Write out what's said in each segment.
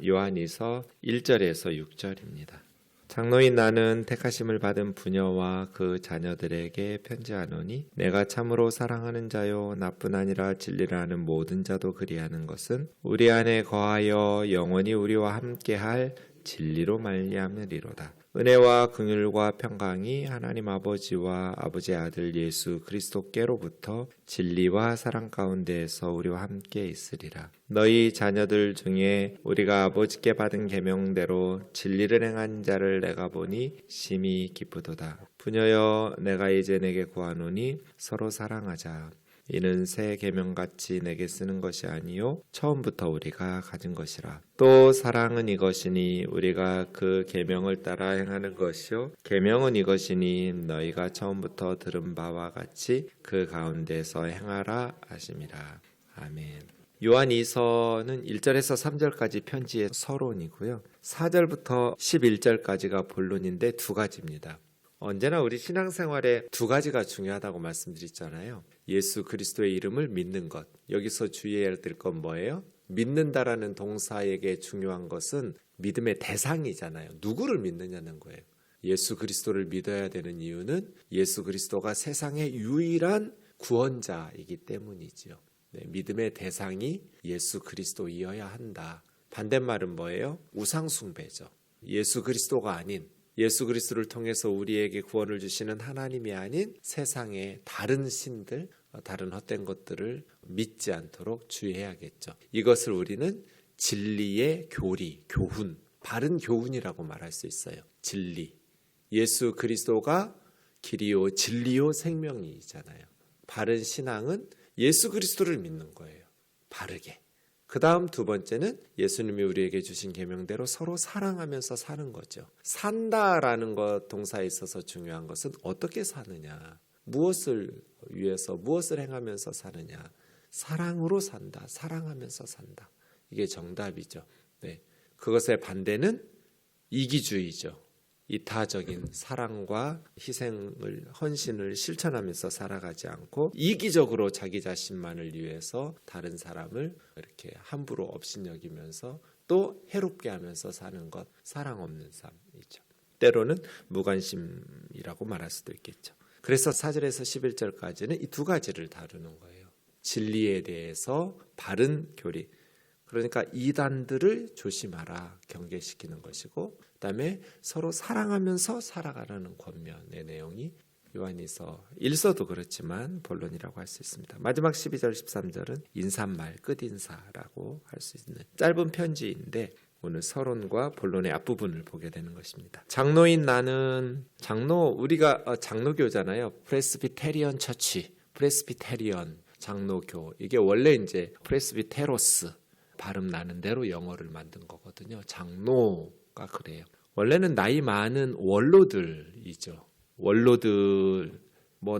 요한이서 1절에서 6절입니다. 장로인 나는 택하심을 받은 부녀와 그 자녀들에게 편지하노니 내가 참으로 사랑하는 자요 나뿐 아니라 진리를 아는 모든 자도 그리하는 것은 우리 안에 거하여 영원히 우리와 함께할 진리로 말미암으리로다. 은혜와 긍휼과 평강이 하나님 아버지와 아버지의 아들 예수 그리스도께로부터 진리와 사랑 가운데에서 우리와 함께 있으리라. 너희 자녀들 중에 우리가 아버지께 받은 계명대로 진리를 행한 자를 내가 보니 심히 기쁘도다. 부녀여 내가 이제 내게 구하노니 서로 사랑하자. 이는 새 계명같이 내게 쓰는 것이 아니요 처음부터 우리가 가진 것이라. 또 사랑은 이것이니 우리가 그 계명을 따라 행하는 것이요 계명은 이것이니 너희가 처음부터 들은 바와 같이 그 가운데서 행하라 하심이라. 아멘. 요한이서는 1절에서 3절까지 편지의 서론이고요. 4절부터 11절까지가 본론인데 두 가지입니다. 언제나 우리 신앙생활에 두 가지가 중요하다고 말씀드렸잖아요. 예수 그리스도의 이름을 믿는 것. 여기서 주의해야 될 건 뭐예요? 믿는다라는 동사에게 중요한 것은 믿음의 대상이잖아요. 누구를 믿느냐는 거예요. 예수 그리스도를 믿어야 되는 이유는 예수 그리스도가 세상의 유일한 구원자이기 때문이지요. 믿음의 대상이 예수 그리스도이어야 한다. 반대말은 뭐예요? 우상숭배죠. 예수 그리스도가 아닌 예수 그리스도를 통해서 우리에게 구원을 주시는 하나님이 아닌 세상의 다른 신들, 다른 헛된 것들을 믿지 않도록 주의해야겠죠. 이것을 우리는 진리의 교리, 교훈, 바른 교훈이라고 말할 수 있어요. 진리. 예수 그리스도가 길이요 진리요 생명이잖아요. 바른 신앙은 예수 그리스도를 믿는 거예요. 바르게. 그 다음 두 번째는 예수님이 우리에게 주신 계명대로 서로 사랑하면서 사는 거죠. 산다라는 것 동사에 있어서 중요한 것은 어떻게 사느냐, 무엇을 위해서 무엇을 행하면서 사느냐, 사랑으로 산다, 사랑하면서 산다. 이게 정답이죠. 네. 그것의 반대는 이기주의죠. 이타적인 사랑과 희생을 헌신을 실천하면서 살아가지 않고 이기적으로 자기 자신만을 위해서 다른 사람을 이렇게 함부로 업신여기면서 또 해롭게 하면서 사는 것, 사랑 없는 삶이죠. 때로는 무관심이라고 말할 수도 있겠죠. 그래서 4절에서 11절까지는 이 두 가지를 다루는 거예요. 진리에 대해서 바른 교리, 그러니까 이단들을 조심하라, 경계시키는 것이고, 그다음에 서로 사랑하면서 살아가라는 권면의 내용이 요한이서 1서도 그렇지만 본론이라고 할 수 있습니다. 마지막 12절 13절은 인사말, 끝인사라고 할 수 있는 짧은 편지인데 오늘 서론과 본론의 앞부분을 보게 되는 것입니다. 장로인 나는, 우리가 장로교잖아요. 프레스비테리언 처치, 프레스비테리언 장로교. 이게 원래 이제 프레스비테로스 발음 나는 대로 영어를 만든 거거든요. 장로가 그래요. 원래는 나이 많은 원로들이죠. 원로들,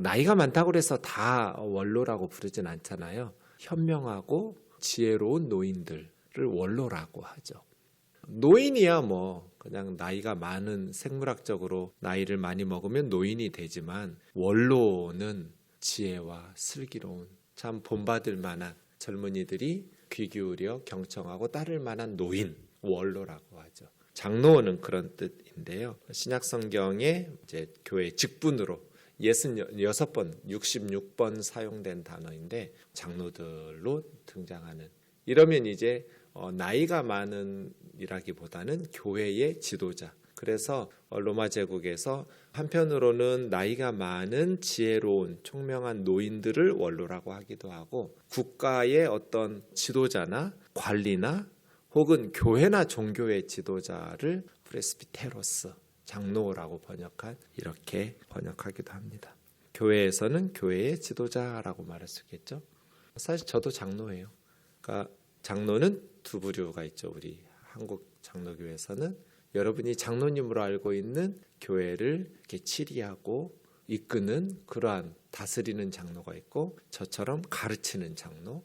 나이가 많다고 해서 다 원로라고 부르진 않잖아요. 현명하고 지혜로운 노인들을 원로라고 하죠. 노인이야 그냥 나이가 많은, 생물학적으로 나이를 많이 먹으면 노인이 되지만, 원로는 지혜와 슬기로운, 참 본받을 만한 젊은이들이 귀 기울여 경청하고 따를 만한 노인, 원로라고 하죠. 장로는 그런 뜻인데요. 신약 성경에 이제 교회 직분으로 66번, 66번 사용된 단어인데 장로들로 등장하는. 이러면 이제 나이가 많은 이라기보다는 교회의 지도자. 그래서 로마 제국에서 한편으로는 나이가 많은 지혜로운 총명한 노인들을 원로라고 하기도 하고, 국가의 어떤 지도자나 관리나 혹은 교회나 종교의 지도자를 프레스비테로스, 장로라고 이렇게 번역하기도 합니다. 교회에서는 교회의 지도자라고 말할 수 있겠죠. 사실 저도 장로예요. 그러니까 장로는 두 부류가 있죠. 우리 한국 장로교회에서는 여러분이 장로님으로 알고 있는 교회를 이렇게 치리하고 이끄는 그러한 다스리는 장로가 있고, 저처럼 가르치는 장로,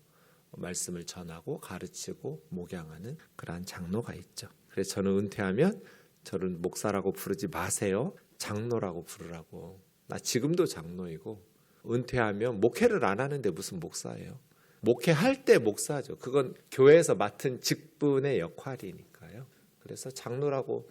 말씀을 전하고 가르치고 목양하는 그러한 장로가 있죠. 그래서 저는 은퇴하면 저를 목사라고 부르지 마세요. 장로라고 부르라고. 나 지금도 장로이고, 은퇴하면 목회를 안 하는데 무슨 목사예요. 목회할 때 목사죠. 그건 교회에서 맡은 직분의 역할이니까요. 그래서 장로라고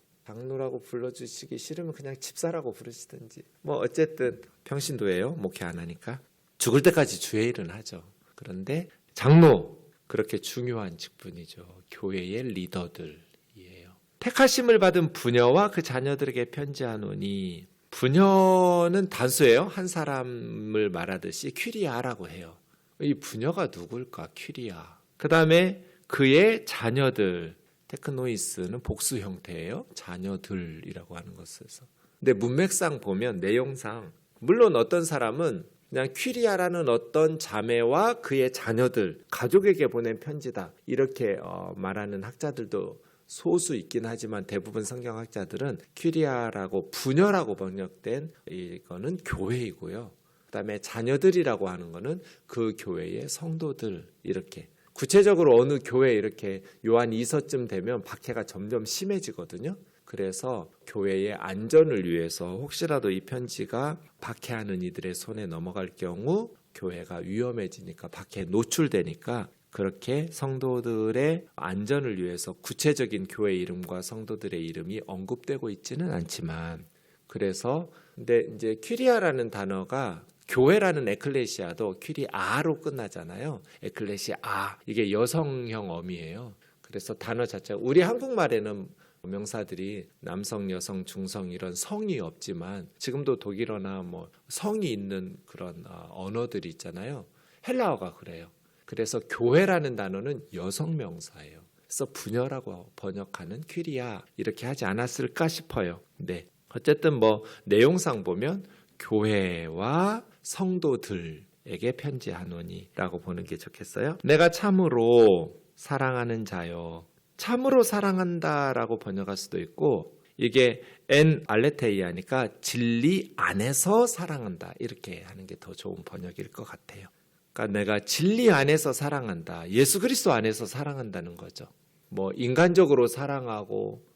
불러주시기 싫으면 그냥 집사라고 부르시든지 뭐 어쨌든 평신도예요. 목회 안 하니까 죽을 때까지 주의 일은 하죠. 그런데 장로 그렇게 중요한 직분이죠. 교회의 리더들이에요. 택하심을 받은 부녀와 그 자녀들에게 편지하노니 부녀는 단수예요. 한 사람을 말하듯이 퀴리아라고 해요. 이 부녀가 누굴까? 퀴리아. 그 다음에 그의 자녀들 테크노이스는 복수 형태예요. 자녀들이라고 하는 것에서. 근데 문맥상 보면 내용상 물론 어떤 사람은 그냥 퀴리아라는 어떤 자매와 그의 자녀들 가족에게 보낸 편지다 이렇게 말하는 학자들도 소수 있긴 하지만 대부분 성경학자들은 퀴리아라고 부녀라고 번역된 이거는 교회이고요. 그다음에 자녀들이라고 하는 거는 그 교회의 성도들 이렇게 구체적으로 어느 교회 이렇게 요한 2서쯤 되면 박해가 점점 심해지거든요. 그래서 교회의 안전을 위해서 혹시라도 이 편지가 박해하는 이들의 손에 넘어갈 경우 교회가 위험해지니까 박해에 노출되니까 그렇게 성도들의 안전을 위해서 구체적인 교회 이름과 성도들의 이름이 언급되고 있지는 않지만 그래서 근데 이제 퀴리아라는 단어가 교회라는 에클레시아도 퀴리아로 끝나잖아요. 에클레시아 이게 여성형 어미예요. 그래서 단어 자체가 우리 한국말에는 명사들이 남성, 여성, 중성 이런 성이 없지만 지금도 독일어나 뭐 성이 있는 그런 언어들이 있잖아요. 헬라어가 그래요. 그래서 교회라는 단어는 여성 명사예요. 그래서 부녀라고 번역하는 퀴리아 이렇게 하지 않았을까 싶어요. 네. 어쨌든 뭐 내용상 보면 교회와 성도들에게 편지하노니라고 보는 게 좋겠어요. 내가 참으로 사랑하는 자요. 참으로 사랑한다라고 번역할 수도 있고 이게 엔 알레테이아니까 진리 안에서 사랑한다 이렇게 하는 게 더 좋은 번역일 것 같아요. 그러니까 내가 진리 안에서 사랑한다. 예수 그리스도 안에서 사랑한다는 거죠. 뭐 인간적으로 사랑하고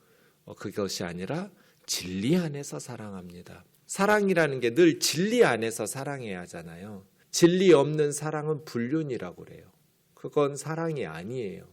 그것이 아니라 진리 안에서 사랑합니다. 사랑이라는 게 늘 진리 안에서 사랑해야 하잖아요. 진리 없는 사랑은 불륜이라고 그래요. 그건 사랑이 아니에요.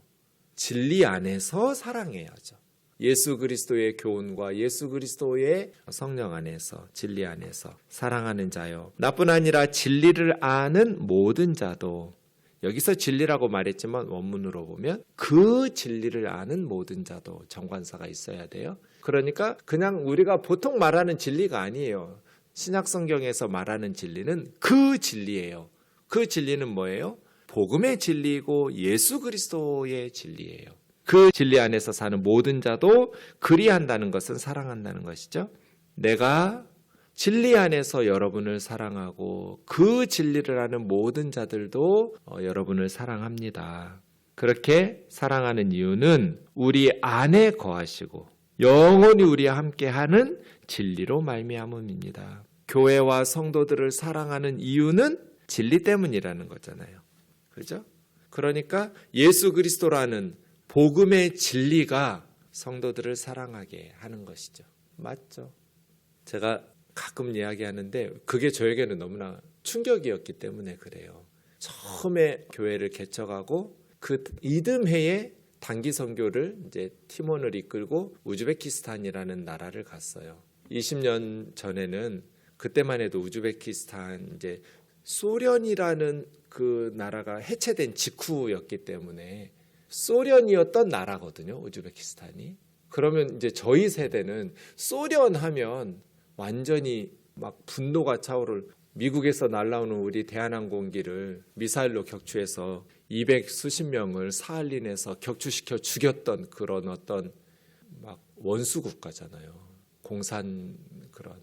진리 안에서 사랑해야죠. 예수 그리스도의 교훈과 예수 그리스도의 성령 안에서 진리 안에서 사랑하는 자요. 나뿐 아니라 진리를 아는 모든 자도 여기서 진리라고 말했지만 원문으로 보면 그 진리를 아는 모든 자도 정관사가 있어야 돼요. 그러니까 그냥 우리가 보통 말하는 진리가 아니에요. 신약 성경에서 말하는 진리는 그 진리예요. 그 진리는 뭐예요? 복음의 진리이고 예수 그리스도의 진리예요. 그 진리 안에서 사는 모든 자도 그리한다는 것은 사랑한다는 것이죠. 내가 진리 안에서 여러분을 사랑하고 그 진리를 아는 모든 자들도 여러분을 사랑합니다. 그렇게 사랑하는 이유는 우리 안에 거하시고 영원히 우리와 함께하는 진리로 말미암음입니다. 교회와 성도들을 사랑하는 이유는 진리 때문이라는 거잖아요. 그렇죠? 그러니까 예수 그리스도라는 복음의 진리가 성도들을 사랑하게 하는 것이죠. 맞죠? 제가 가끔 이야기하는데 그게 저에게는 너무나 충격이었기 때문에 그래요. 처음에 교회를 개척하고 그 이듬해에 단기 선교를 이제 팀원을 이끌고 우즈베키스탄이라는 나라를 갔어요. 20년 전에는 그때만 해도 우즈베키스탄 이제 소련이라는 그 나라가 해체된 직후였기 때문에 소련이었던 나라거든요. 우즈베키스탄이. 그러면 이제 저희 세대는 소련 하면 완전히 막 분노가 차오를 미국에서 날라오는 우리 대한항공기를 미사일로 격추해서 200수십 명을 사할린에서 격추시켜 죽였던 그런 어떤 막 원수 국가잖아요. 공산 그런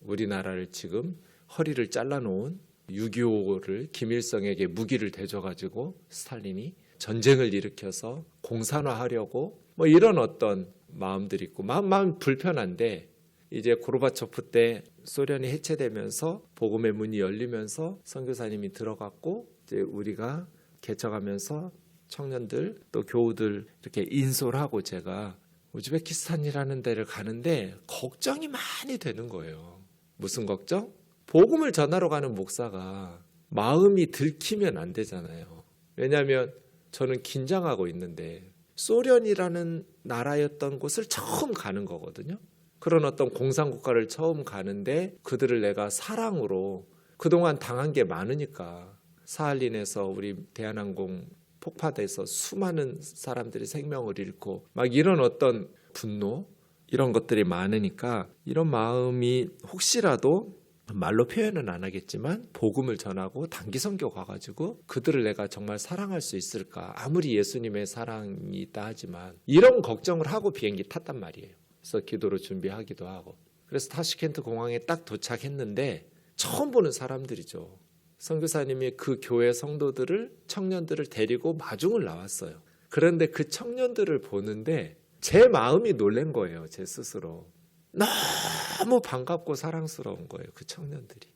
우리나라를 지금 허리를 잘라놓은 6.25를 김일성에게 무기를 대줘가지고 스탈린이 전쟁을 일으켜서 공산화하려고 뭐 이런 어떤 마음들이 있고 마음 불편한데 이제 고르바초프 때 소련이 해체되면서 복음의 문이 열리면서 선교사님이 들어갔고 이제 우리가 개척하면서 청년들 또 교우들 이렇게 인솔하고 제가 우즈베키스탄이라는 데를 가는데 걱정이 많이 되는 거예요. 무슨 걱정? 복음을 전하러 가는 목사가 마음이 들키면 안 되잖아요. 왜냐하면 저는 긴장하고 있는데 소련이라는 나라였던 곳을 처음 가는 거거든요. 그런 어떤 공산국가를 처음 가는데 그들을 내가 사랑으로, 그동안 당한 게 많으니까, 사할린에서 우리 대한항공 폭파돼서 수많은 사람들이 생명을 잃고 막 이런 어떤 분노, 이런 것들이 많으니까 이런 마음이 혹시라도 말로 표현은 안 하겠지만 복음을 전하고 단기 선교 가가지고 그들을 내가 정말 사랑할 수 있을까, 아무리 예수님의 사랑이 있다 하지만 이런 걱정을 하고 비행기 탔단 말이에요. 그래서 기도로 준비하기도 하고, 그래서 타슈켄트 공항에 딱 도착했는데 처음 보는 사람들이죠. 선교사님이 그 교회 성도들을, 청년들을 데리고 마중을 나왔어요. 그런데 그 청년들을 보는데 제 마음이 놀란 거예요. 제 스스로. 너무 반갑고 사랑스러운 거예요. 그 청년들이.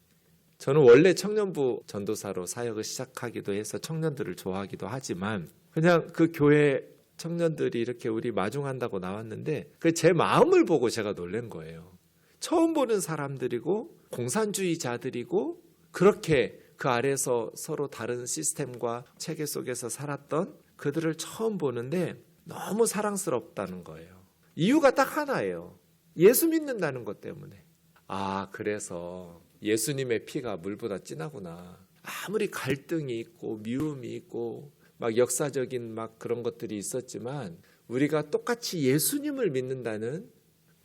저는 원래 청년부 전도사로 사역을 시작하기도 해서 청년들을 좋아하기도 하지만 그냥 그 교회 청년들이 이렇게 우리 마중한다고 나왔는데 그 제 마음을 보고 제가 놀란 거예요. 처음 보는 사람들이고 공산주의자들이고 그렇게 그 아래서 서로 다른 시스템과 체계 속에서 살았던 그들을 처음 보는데 너무 사랑스럽다는 거예요. 이유가 딱 하나예요. 예수 믿는다는 것 때문에. 아, 그래서 예수님의 피가 물보다 진하구나. 아무리 갈등이 있고 미움이 있고 막 역사적인 막 그런 것들이 있었지만 우리가 똑같이 예수님을 믿는다는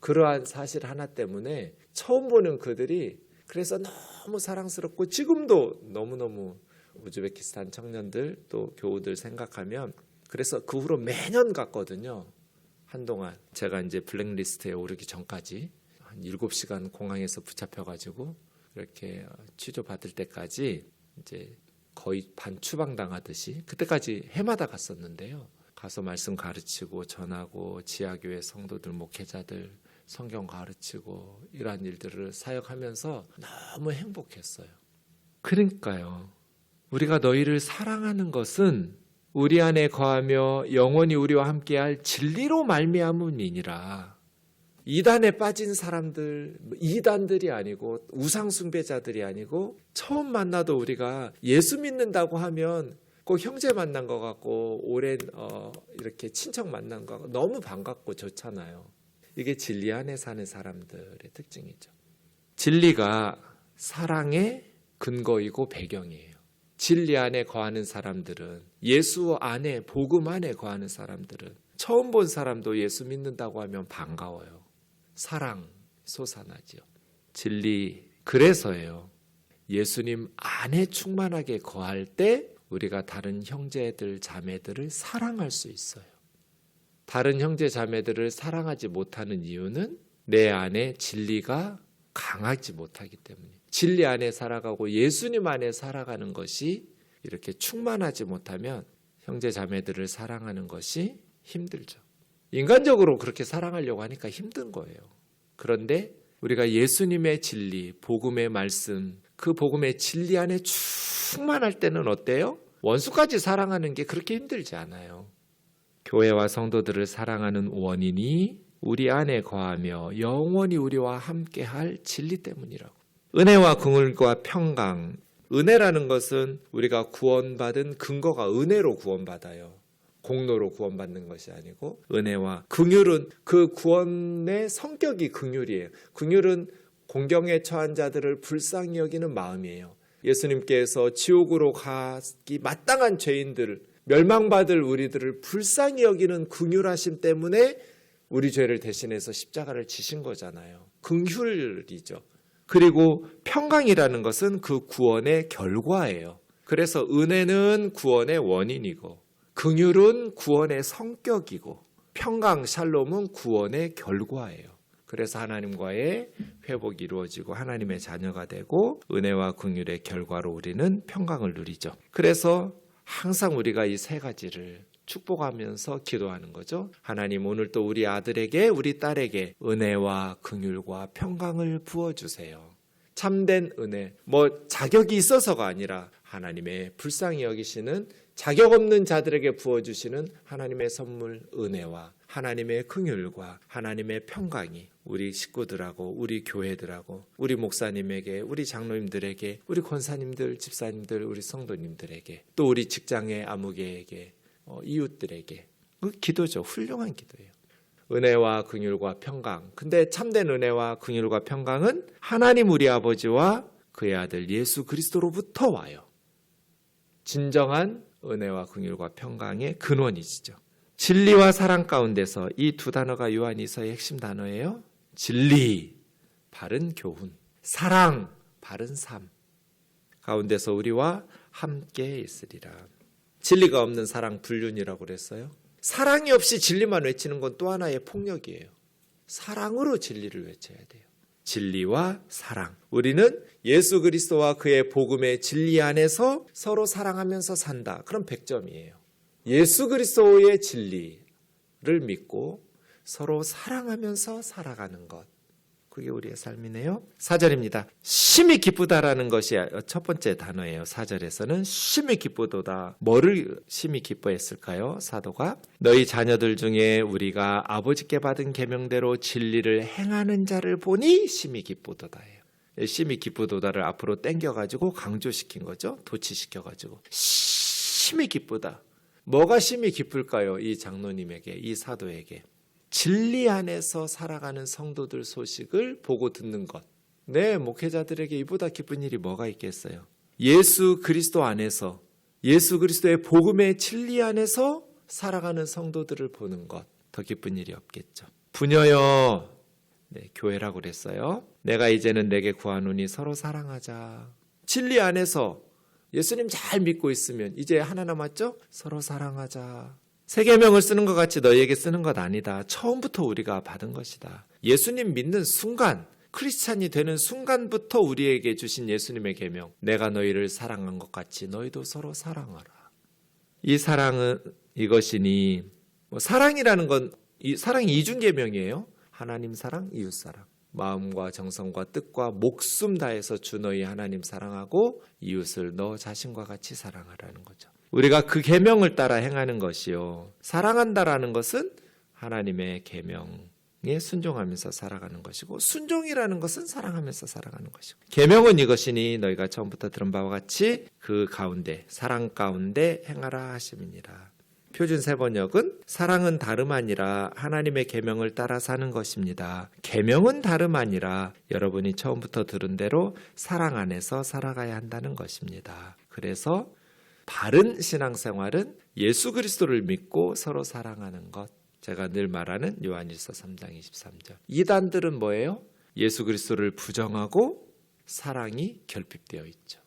그러한 사실 하나 때문에 처음 보는 그들이 그래서 너무 사랑스럽고, 지금도 너무너무 우즈베키스탄 청년들 또 교우들 생각하면, 그래서 그 후로 매년 갔거든요. 한동안 제가 이제 블랙리스트에 오르기 전까지 한 7시간 공항에서 붙잡혀가지고 이렇게 취조받을 때까지 이제 거의 반추방당하듯이 그때까지 해마다 갔었는데요. 가서 말씀 가르치고 전하고 지하교회 성도들, 목회자들 성경 가르치고 이러한 일들을 사역하면서 너무 행복했어요. 그러니까요. 우리가 너희를 사랑하는 것은 우리 안에 거하며 영원히 우리와 함께할 진리로 말미암음이니라. 이단에 빠진 사람들, 이단들이 아니고 우상 숭배자들이 아니고 처음 만나도 우리가 예수 믿는다고 하면 꼭 형제 만난 것 같고 오랜 이렇게 친척 만난 것 같고 너무 반갑고 좋잖아요. 이게 진리 안에 사는 사람들의 특징이죠. 진리가 사랑의 근거이고 배경이에요. 진리 안에 거하는 사람들은, 예수 안에, 복음 안에 거하는 사람들은 처음 본 사람도 예수 믿는다고 하면 반가워요. 사랑 솟아나죠. 진리, 그래서예요. 예수님 안에 충만하게 거할 때 우리가 다른 형제들, 자매들을 사랑할 수 있어요. 다른 형제, 자매들을 사랑하지 못하는 이유는 내 안에 진리가 강하지 못하기 때문에, 진리 안에 살아가고 예수님 안에 살아가는 것이 이렇게 충만하지 못하면 형제, 자매들을 사랑하는 것이 힘들죠. 인간적으로 그렇게 사랑하려고 하니까 힘든 거예요. 그런데 우리가 예수님의 진리, 복음의 말씀, 그 복음의 진리 안에 충만할 때는 어때요? 원수까지 사랑하는 게 그렇게 힘들지 않아요. 교회와 성도들을 사랑하는 원인이 우리 안에 거하며 영원히 우리와 함께할 진리 때문이라고. 은혜와 긍휼과 평강. 은혜라는 것은 우리가 구원받은 근거가 은혜로 구원받아요. 공로로 구원받는 것이 아니고, 은혜와 긍휼은 그 구원의 성격이 긍휼이에요. 긍휼은 공경에 처한 자들을 불쌍히 여기는 마음이에요. 예수님께서 지옥으로 가기 마땅한 죄인들, 멸망받을 우리들을 불쌍히 여기는 긍휼하심 때문에 우리 죄를 대신해서 십자가를 지신 거잖아요. 긍휼이죠. 그리고 평강이라는 것은 그 구원의 결과예요. 그래서 은혜는 구원의 원인이고, 긍휼은 구원의 성격이고, 평강, 샬롬은 구원의 결과예요. 그래서 하나님과의 회복이 이루어지고 하나님의 자녀가 되고 은혜와 긍휼의 결과로 우리는 평강을 누리죠. 그래서 항상 우리가 이 세 가지를 축복하면서 기도하는 거죠. 하나님, 오늘 또 우리 아들에게, 우리 딸에게 은혜와 긍휼과 평강을 부어주세요. 참된 은혜, 자격이 있어서가 아니라 하나님의 불쌍히 여기시는, 자격 없는 자들에게 부어주시는 하나님의 선물 은혜와 하나님의 긍휼과 하나님의 평강이 우리 식구들하고 우리 교회들하고 우리 목사님에게, 우리 장로님들에게, 우리 권사님들, 집사님들, 우리 성도님들에게, 또 우리 직장의 아무개에게, 이웃들에게 그 기도죠. 훌륭한 기도예요. 은혜와 긍휼과 평강. 근데 참된 은혜와 긍휼과 평강은 하나님 우리 아버지와 그의 아들 예수 그리스도로부터 와요. 진정한 은혜와 긍휼과 평강의 근원이시죠. 진리와 사랑 가운데서 이 두 단어가 요한이서의 핵심 단어예요. 진리, 바른 교훈, 사랑, 바른 삶 가운데서 우리와 함께 있으리라. 진리가 없는 사랑 불륜이라고 그랬어요. 사랑이 없이 진리만 외치는 건 또 하나의 폭력이에요. 사랑으로 진리를 외쳐야 돼요. 진리와 사랑. 우리는 예수 그리스도와 그의 복음의 진리 안에서 서로 사랑하면서 산다. 그럼 100점이에요. 예수 그리스도의 진리를 믿고 서로 사랑하면서 살아가는 것. 그게 우리의 삶이네요. 4절입니다. 심히 기쁘다라는 것이 첫 번째 단어예요. 4절에서는 심히 기쁘도다. 뭐를 심히 기뻐했을까요? 사도가 너희 자녀들 중에 우리가 아버지께 받은 계명대로 진리를 행하는 자를 보니 심히 기쁘도다예요. 심히 기쁘도다를 앞으로 당겨가지고 강조시킨 거죠. 도치시켜가지고 심히 기쁘다. 뭐가 심히 기쁠까요? 이 장로님에게, 이 사도에게. 진리 안에서 살아가는 성도들 소식을 보고 듣는 것. 네, 목회자들에게 이보다 기쁜 일이 뭐가 있겠어요? 예수 그리스도 안에서, 예수 그리스도의 복음의 진리 안에서 살아가는 성도들을 보는 것. 더 기쁜 일이 없겠죠. 부녀여, 네, 교회라고 그랬어요. 내가 이제는 내게 구하노니 서로 사랑하자. 진리 안에서 예수님 잘 믿고 있으면 이제 하나 남았죠? 서로 사랑하자. 새 계명을 쓰는 것 같이 너희에게 쓰는 것 아니다. 처음부터 우리가 받은 것이다. 예수님 믿는 순간, 크리스찬이 되는 순간부터 우리에게 주신 예수님의 계명. 내가 너희를 사랑한 것 같이 너희도 서로 사랑하라. 이 사랑은 이것이니, 사랑이라는 건 사랑이 이중 계명이에요. 하나님 사랑, 이웃 사랑. 마음과 정성과 뜻과 목숨 다해서 주 너희 하나님 사랑하고 이웃을 너 자신과 같이 사랑하라는 거죠. 우리가 그 계명을 따라 행하는 것이요. 사랑한다라는 것은 하나님의 계명에 순종하면서 살아가는 것이고 순종이라는 것은 사랑하면서 살아가는 것이고 계명은 이것이니 너희가 처음부터 들은 바와 같이 그 가운데 사랑 가운데 행하라 하심이니라. 표준 세번역은 사랑은 다름 아니라 하나님의 계명을 따라 사는 것입니다. 계명은 다름 아니라 여러분이 처음부터 들은 대로 사랑 안에서 살아가야 한다는 것입니다. 그래서 바른 신앙생활은 예수 그리스도를 믿고 서로 사랑하는 것. 제가 늘 말하는 요한일서 3장 23절. 이단들은 뭐예요? 예수 그리스도를 부정하고 사랑이 결핍되어 있죠.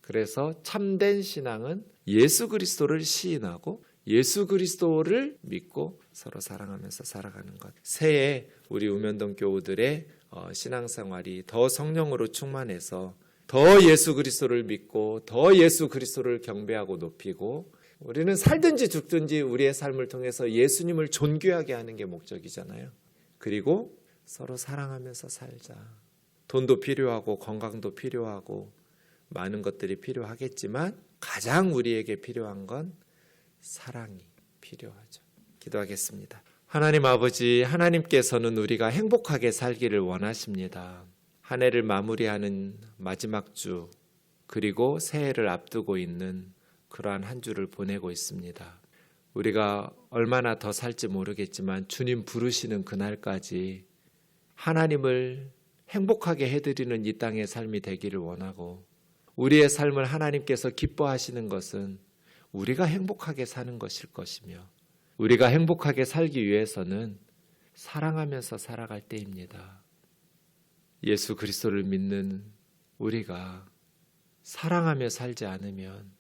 그래서 참된 신앙은 예수 그리스도를 시인하고 예수 그리스도를 믿고 서로 사랑하면서 살아가는 것. 새해 우리 우면동 교우들의 신앙생활이 더 성령으로 충만해서 더 예수 그리스도를 믿고 더 예수 그리스도를 경배하고 높이고 우리는 살든지 죽든지 우리의 삶을 통해서 예수님을 존귀하게 하는 게 목적이잖아요. 그리고 서로 사랑하면서 살자. 돈도 필요하고 건강도 필요하고 많은 것들이 필요하겠지만 가장 우리에게 필요한 건 사랑이 필요하죠. 기도하겠습니다. 하나님 아버지, 하나님께서는 우리가 행복하게 살기를 원하십니다. 한 해를 마무리하는 마지막 주 그리고 새해를 앞두고 있는 그러한 한 주를 보내고 있습니다. 우리가 얼마나 더 살지 모르겠지만 주님 부르시는 그날까지 하나님을 행복하게 해드리는 이 땅의 삶이 되기를 원하고 우리의 삶을 하나님께서 기뻐하시는 것은 우리가 행복하게 사는 것일 것이며 우리가 행복하게 살기 위해서는 사랑하면서 살아갈 때입니다. 예수 그리스도를 믿는 우리가 사랑하며 살지 않으면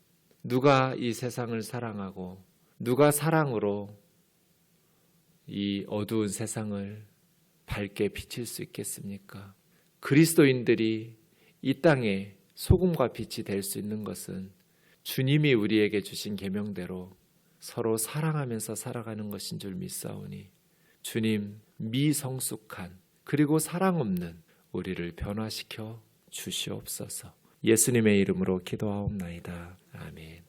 누가 이 세상을 사랑하고 누가 사랑으로 이 어두운 세상을 밝게 비칠 수 있겠습니까? 그리스도인들이 이 땅에 소금과 빛이 될 수 있는 것은 주님이 우리에게 주신 계명대로 서로 사랑하면서 살아가는 것인 줄 믿사오니 주님 미성숙한 그리고 사랑 없는 우리를 변화시켜 주시옵소서. 예수님의 이름으로 기도하옵나이다. 아멘.